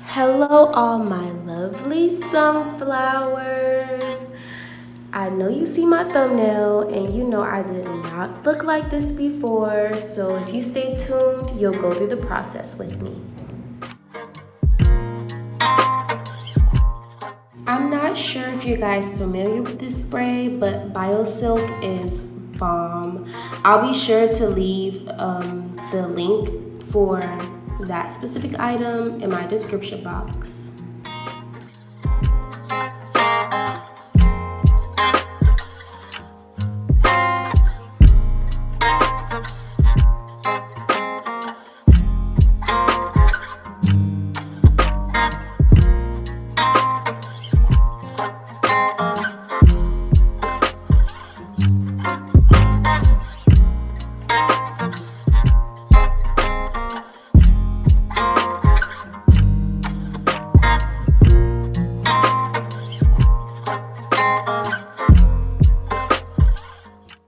Hello all my lovely sunflowers. I know you see my thumbnail and you know I did not look like this before, so if you stay tuned, you'll go through the process with me. I'm not sure if you guys familiar with this spray, but BioSilk is bomb. I'll be sure to leave the link for that specific item in my description box.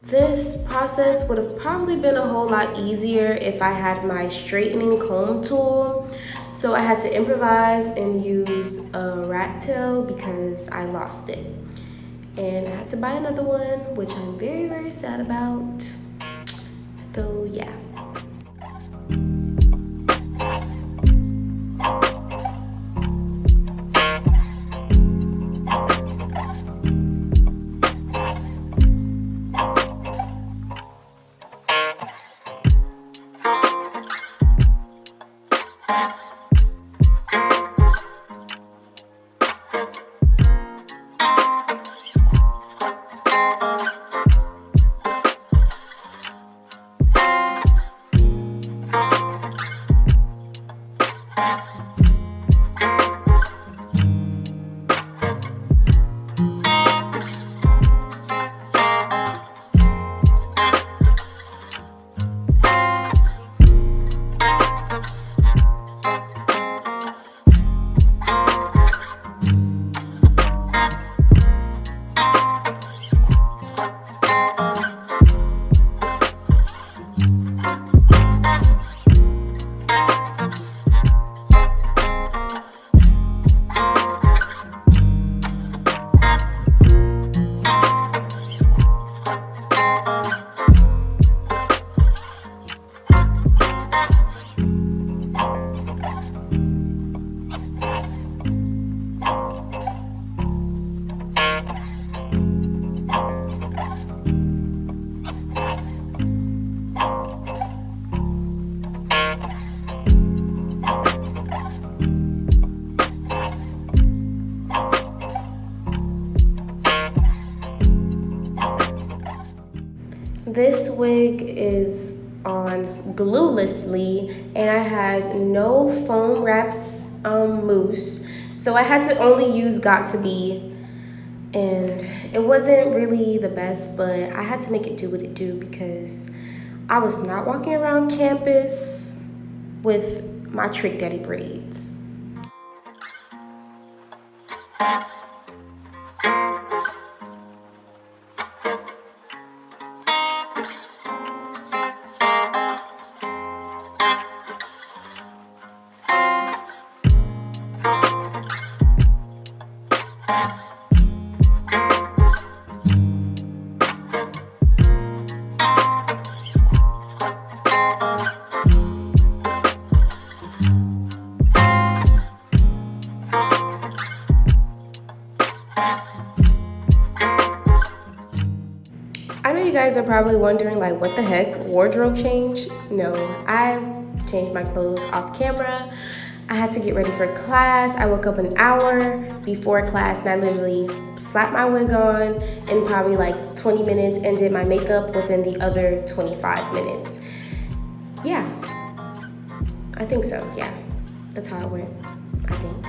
This process would have probably been a whole lot easier if I had my straightening comb tool. So I had to improvise and use a rat tail because I lost it. And I have to buy another one, which I'm very, very sad about. So yeah. This wig is on Gluelessly, and I had no foam wraps mousse, so I had to only use Got To Be, and it wasn't really the best, but I had to make it do what it do because I was not walking around campus with my Trick Daddy braids. I know you guys are probably wondering, like, what the heck, wardrobe change? No, I changed my clothes off camera. I had to get ready for class. I woke up an hour before class and I literally slapped my wig on in probably like 20 minutes and did my makeup within the other 25 minutes. Yeah, I think so, yeah. That's how it went, I think.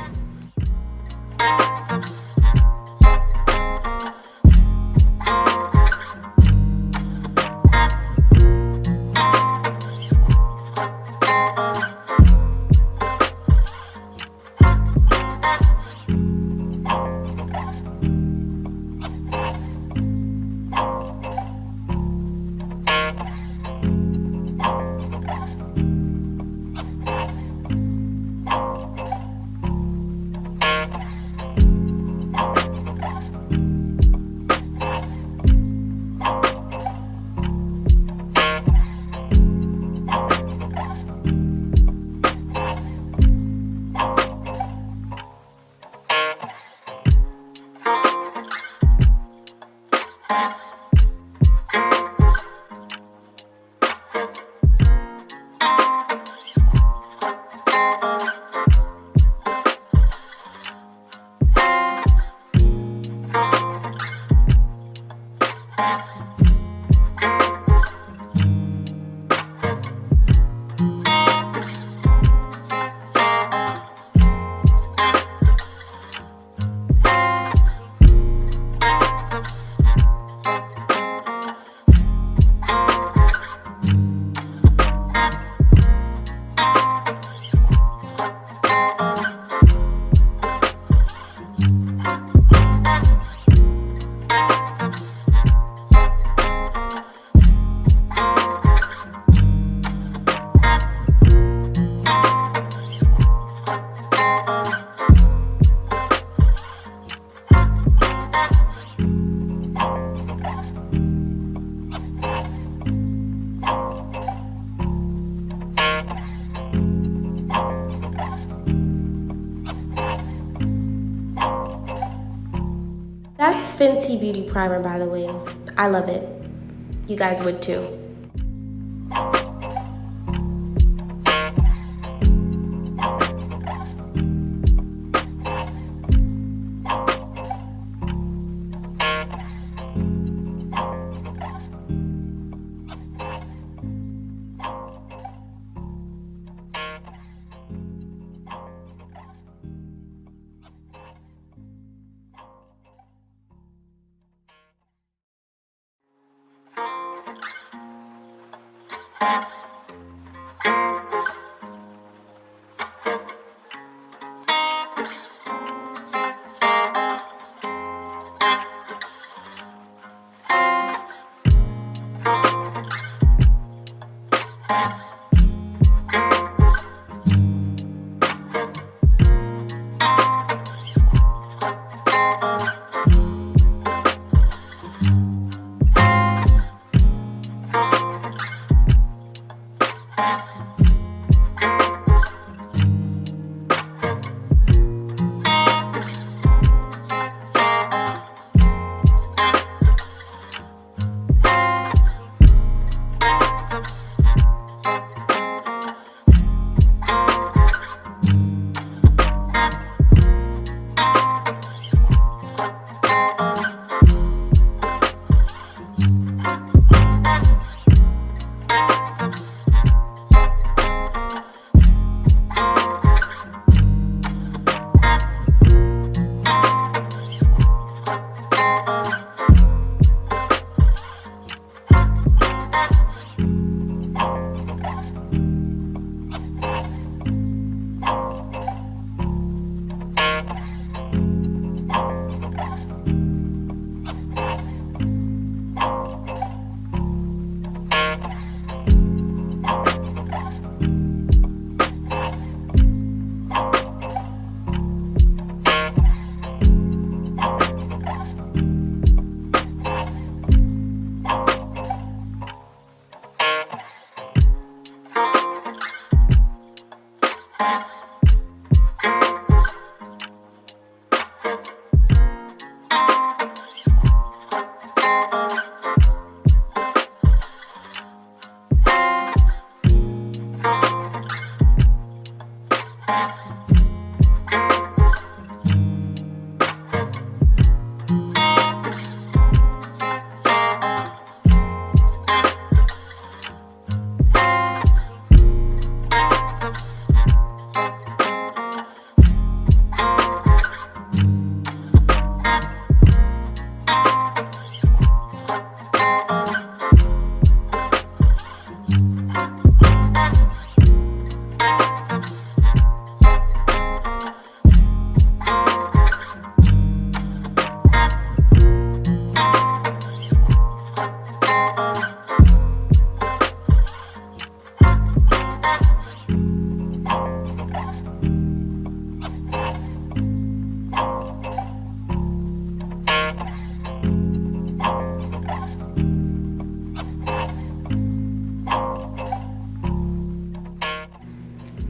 That's Fenty Beauty Primer, by the way. I love it. You guys would too.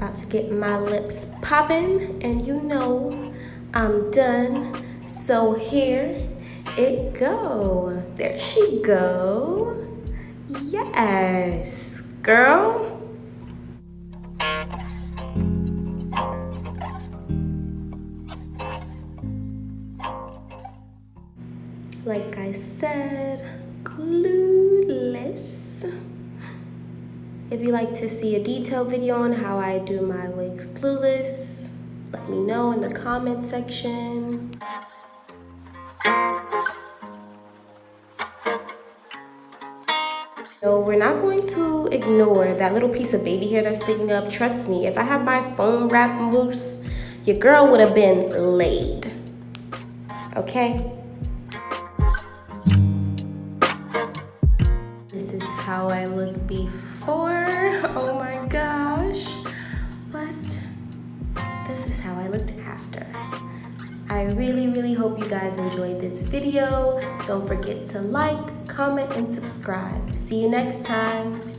About to get my lips popping, and you know I'm done. So here it go. There she go. Yes, girl. Like I said, Glueless. If you'd like to see a detailed video on how I do my wigs glueless, let me know in the comment section. No, we're not going to ignore that little piece of baby hair that's sticking up. Trust me, if I had my foam wrap mousse, your girl would have been laid. Okay? This is how I look before. Oh my gosh. But this is how I looked after. I really hope you guys enjoyed this video. Don't forget to like, comment, and subscribe. See you next time.